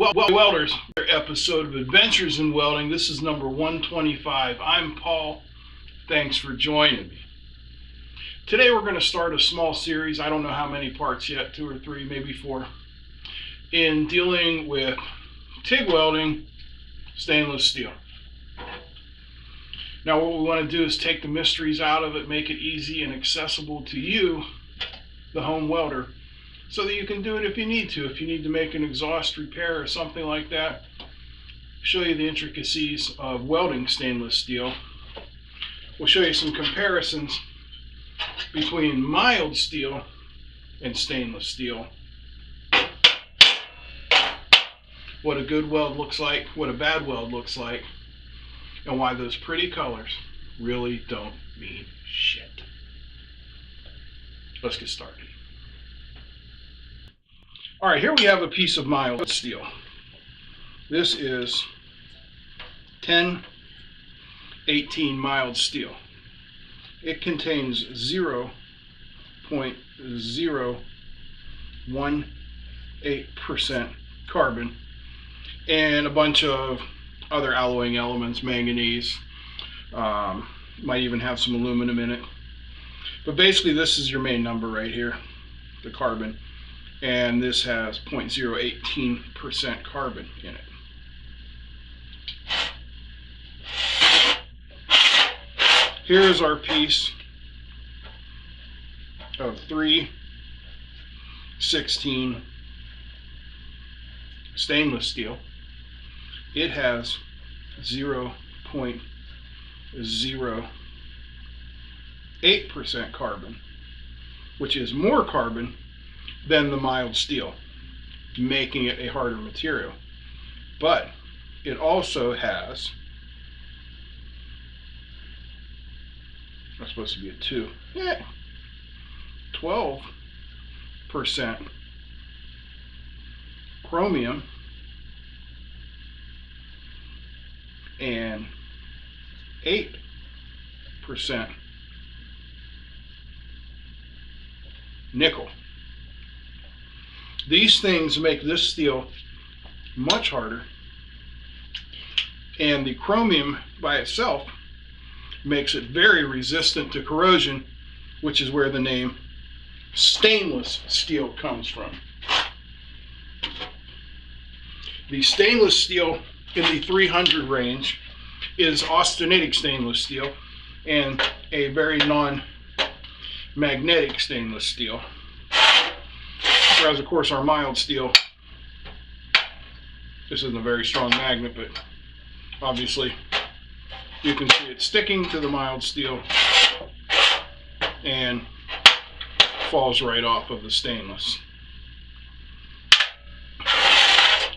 Welders, episode of Adventures in Welding. This is number 125. I'm Paul. Thanks for joining me. Today we're going to start a small series, I don't know how many parts yet, 2 or 3, maybe 4, in dealing with TIG welding stainless steel. Now what we want to do is take the mysteries out of it, make it easy and accessible to you, the home welder, so that you can do it if you need to. If you need to make an exhaust repair or something like that, show you the intricacies of welding stainless steel. We'll show you some comparisons between mild steel and stainless steel. What a good weld looks like, what a bad weld looks like, and why those pretty colors really don't mean shit. Let's get started. All right, here we have a piece of mild steel. This is 1018 mild steel. It contains 0.018% carbon and a bunch of other alloying elements, manganese, might even have some aluminum in it. But basically this is your main number right here, the carbon. And this has 0.018% carbon in it. Here's our piece of 316 stainless steel. It has 0.08% carbon, which is more carbon than the mild steel, making it a harder material. But it also has, that's supposed to be a 2, 12% chromium and 8% nickel. These things make this steel much harder, and the chromium by itself makes it very resistant to corrosion, which is where the name stainless steel comes from. The stainless steel in the 300 range is austenitic stainless steel and a very non-magnetic stainless steel. Whereas, of course, our mild steel, this isn't a very strong magnet, but obviously you can see it sticking to the mild steel and falls right off of the stainless.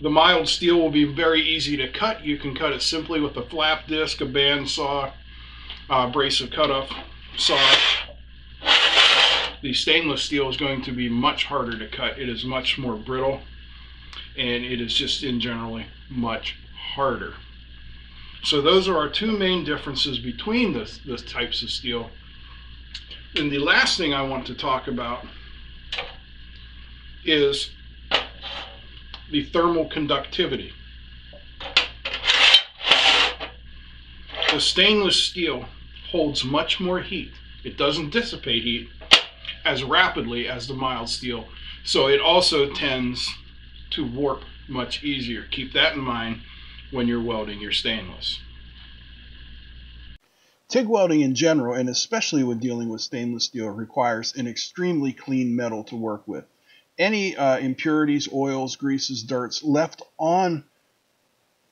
The mild steel will be very easy to cut. You can cut it simply with a flap disc, a band saw, abrasive cutoff saw. The stainless steel is going to be much harder to cut. It is much more brittle, and it is just in generally much harder. So those are our two main differences between the types of steel. And the last thing I want to talk about is the thermal conductivity. The stainless steel holds much more heat. It doesn't dissipate heat as rapidly as the mild steel, so it also tends to warp much easier. Keep that in mind when you're welding your stainless. TIG welding in general, and especially when dealing with stainless steel, requires an extremely clean metal to work with. Any impurities, oils, greases, dirts left on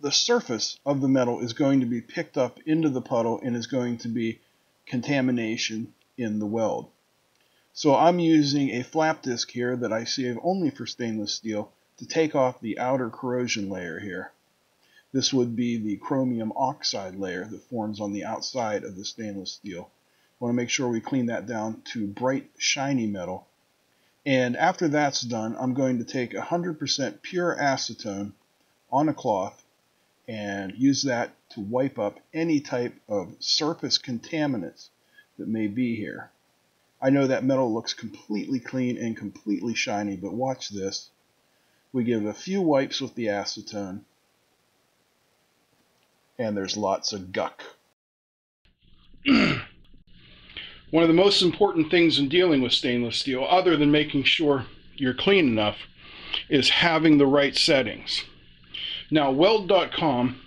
the surface of the metal is going to be picked up into the puddle and is going to be contamination in the weld. So I'm using a flap disc here that I save only for stainless steel to take off the outer corrosion layer here. This would be the chromium oxide layer that forms on the outside of the stainless steel. I want to make sure we clean that down to bright, shiny metal. And after that's done, I'm going to take 100% pure acetone on a cloth and use that to wipe up any type of surface contaminants that may be here. I know that metal looks completely clean and completely shiny, but watch this. We give a few wipes with the acetone, and there's lots of guck. One of the most important things in dealing with stainless steel, other than making sure you're clean enough, is having the right settings. Now, Weld.com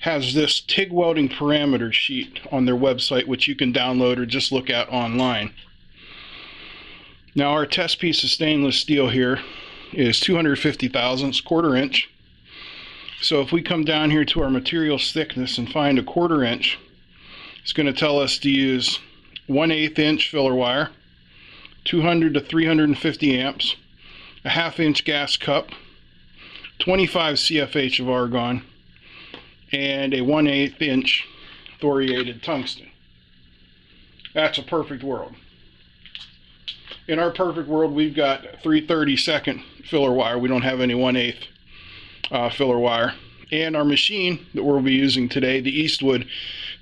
has this TIG welding parameter sheet on their website, which you can download or just look at online. Now, our test piece of stainless steel here is 250 thousandths, quarter inch. So if we come down here to our materials thickness and find a quarter inch, it's going to tell us to use 1/8 inch filler wire, 200 to 350 amps, a 1/2 inch gas cup, 25 CFH of argon, and a 1/8 inch thoriated tungsten. That's a perfect world. In our perfect world, we've got 3/32 filler wire. We don't have any 1/8 filler wire. And our machine that we'll be using today, the Eastwood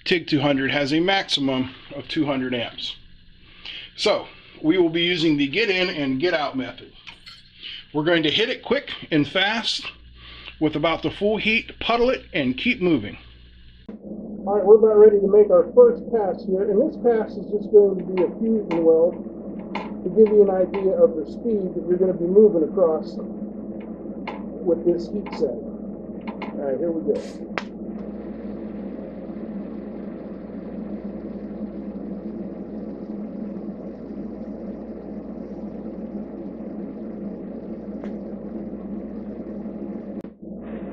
TIG 200, has a maximum of 200 amps. So we will be using the get in and get out method. We're going to hit it quick and fast with about the full heat, puddle it, and keep moving. All right, we're about ready to make our first pass here, and this pass is just going to be a fusion weld to give you an idea of the speed that you're going to be moving across with this heat setting. All right, here we go.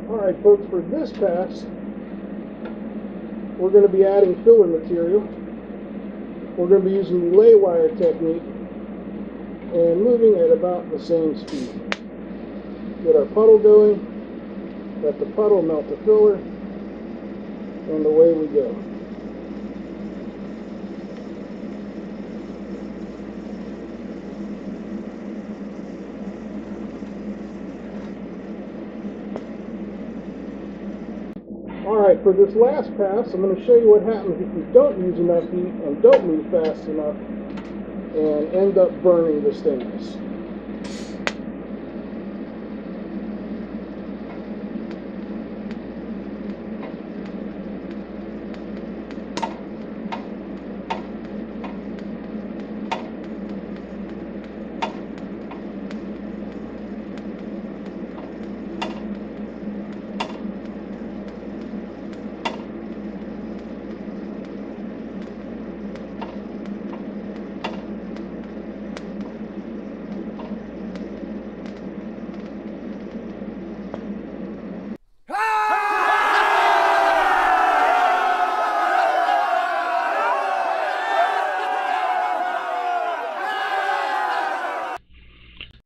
All right, folks, for this pass, we're going to be adding filler material. We're going to be using the lay wire technique and moving at about the same speed. Get our puddle going, let the puddle melt the filler, and away we go. Alright, for this last pass, I'm going to show you what happens if you don't use enough heat and don't move fast enough and end up burning the stainless.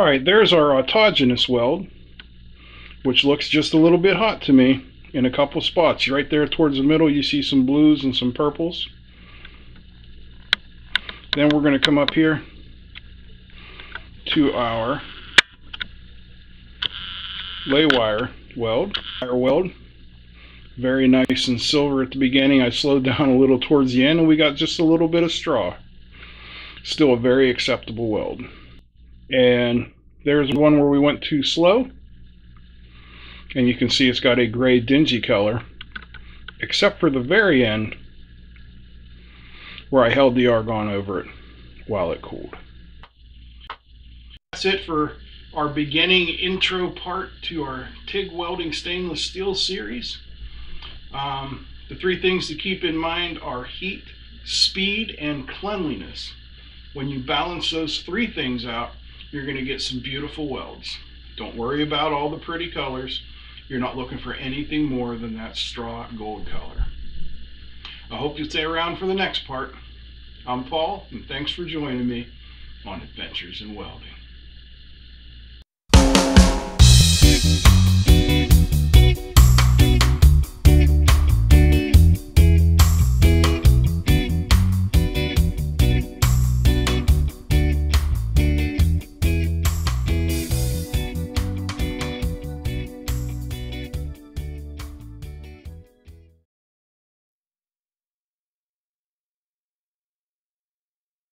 Alright, there's our autogenous weld, which looks just a little bit hot to me in a couple spots. Right there towards the middle you see some blues and some purples. Then we're going to come up here to our lay wire weld. Very nice and silver at the beginning. I slowed down a little towards the end and we got just a little bit of straw. Still a very acceptable weld. And there's one where we went too slow, and you can see it's got a gray dingy color, except for the very end where I held the argon over it while it cooled. That's it for our beginning intro part to our TIG welding stainless steel series. The three things to keep in mind are heat, speed, and cleanliness. When you balance those three things out, you're going to get some beautiful welds. Don't worry about all the pretty colors. You're not looking for anything more than that straw gold color. I hope you stay around for the next part. I'm Paul, and thanks for joining me on Adventures in Welding.